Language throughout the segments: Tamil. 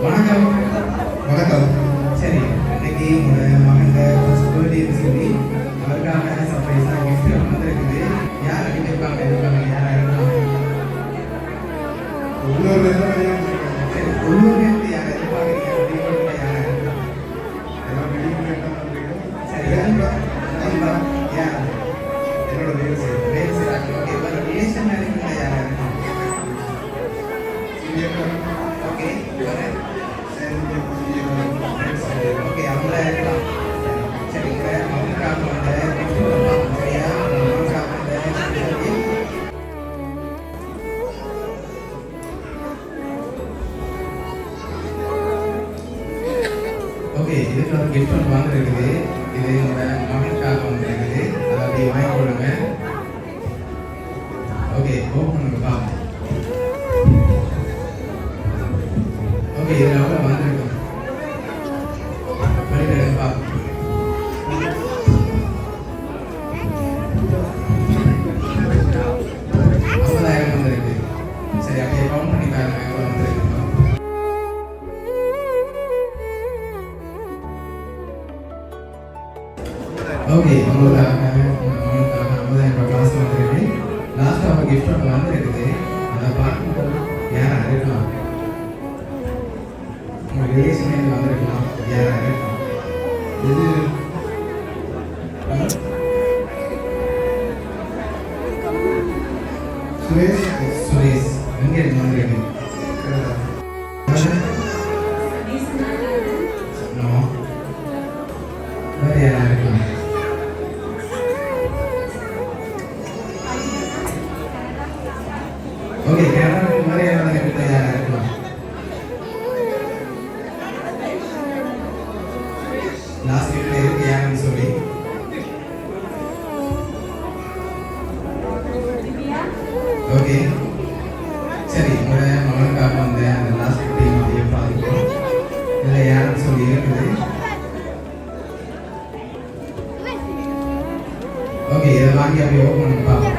வணக்கம். வணக்கம். சரி, இன்னைக்கு உங்களோட மகன் ஃபர்ஸ்ட் பர்த்டேன்னு சொல்லி அவருக்கான சர்ப்ரைஸாக கிஃப்ட் வந்திருக்குது. யார் அடிப்பாங்க இருப்பாங்க யாராக இருப்பாங்க? சரி, உள்ளூர்லேருந்து யார் எதிர்பார்க்குறீங்க? வெளியூரில் யாராக இருக்கலாம்? சரி, யார்? என்னோட பேர் வேல்சராஜ். ஓகே, வேறு ரிலேஷன் இருக்கிற யாராக இருக்கலாம்? ஓகே, வேறு? ஓகே, அவங்கள இருக்கலாம். சரிங்க, அவங்களுக்காக வந்து கிஃப்ட் கொடுப்பாங்க. சரியா? அவங்களுக்காக வந்து ஓகே, இதுக்கு ஒரு கிஃப்ட் ஒன்று வாங்கிருக்குது. இது என்னோட மகனுக்காக வந்துருக்குது. அதை அப்படியே வாங்கி கொடுங்க. ஓகே, ஓப்பன் பண்ணுங்கப்பா. ஓகே, இதில் அவ்வளோ வந்துருக்கு. வெளியிடுங்கப்பா. $50,000 வந்துருக்கு. சரி, அப்படியே கவுண்ட் பண்ணி பாருங்க எவ்வளோ வந்துருக்குப்பா. ஓகே, உங்களுக்காக $50,000 காசு வந்துருக்கு. லாஸ்ட்டாக ஒரு கிஃப்ட் ஒன்று வந்துருக்குது. அதை பார்க்கும்போது யாராக இருக்கலாம்? உங்கள் ரிலேஷன் வந்திருக்கலாம். யாராக இருக்கலாம்? இது சுரேஷ். சுரேஷ் எங்கே இருந்து வந்திருக்கு? வேறு யாராக இருக்கலாம்? ஓகே, கேரளாவுக்கு வேறு யாராவது கிட்ட யாராக இருக்கலாம்? லாஸ்ட் வீக்ல இருக்கு யாருன்னு சொல்லி ஓகே. சரி, உங்களோட மகனுக்காக வந்து அந்த லாஸ்ட் டீம் அப்படியே பார்த்துக்கணும். இதில் யாருன்னு சொல்லி இருக்குது. ஓகே, இதை வாங்கி அப்படியே ஓப்பன் பண்ணி பார்ப்போம்.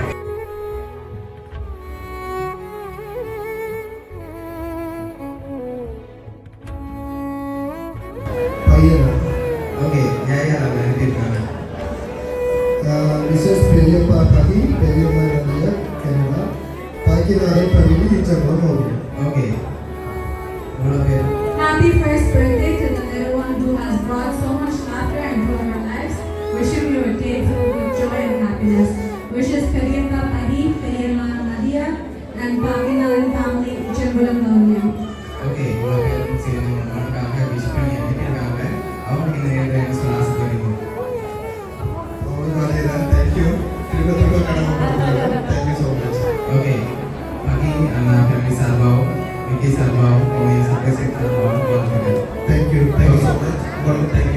ஓகே, யார் யார் அதில் எழுதியிருக்காங்க? மிஸ்ஸஸ் பெரியப்பா பதி பெரியம்மா நதியா கனடா பாக்கினாரே பகுதி இச்சம்பரம் ஓகே. ஓகே, எவ்வளோ பேர்? Happy first birthday to the little one who has brought so much laughter into our lives. Wishing you a day filled with joy and happiness. Wishes Periyappa Padi, Periyamma Nadia, and Paginaran family, Chembalam Gavaniam. Okay, இவ்வளோ பேரும் சேர்ந்து உங்கள் மகனுக்காக விஷ் பண்ணி அனுப்பியிருக்காங்க. அவங்களுக்கு இந்த நேரத்தில் சொல்ல ஆசைப்படுறீங்க? தேங்க்யூ. திரும்ப கடமைப்படுத்துகிறேன். Thank you so much. ஓகே, பாக்கி அண்ணா ஃபேமிலி சார்பாகவும் விக்கி சார்பாகவும் உங்களுடைய சர்ப்ரைஸ் சார்பாகவும் தேங்க்யூ ஸோ மச்.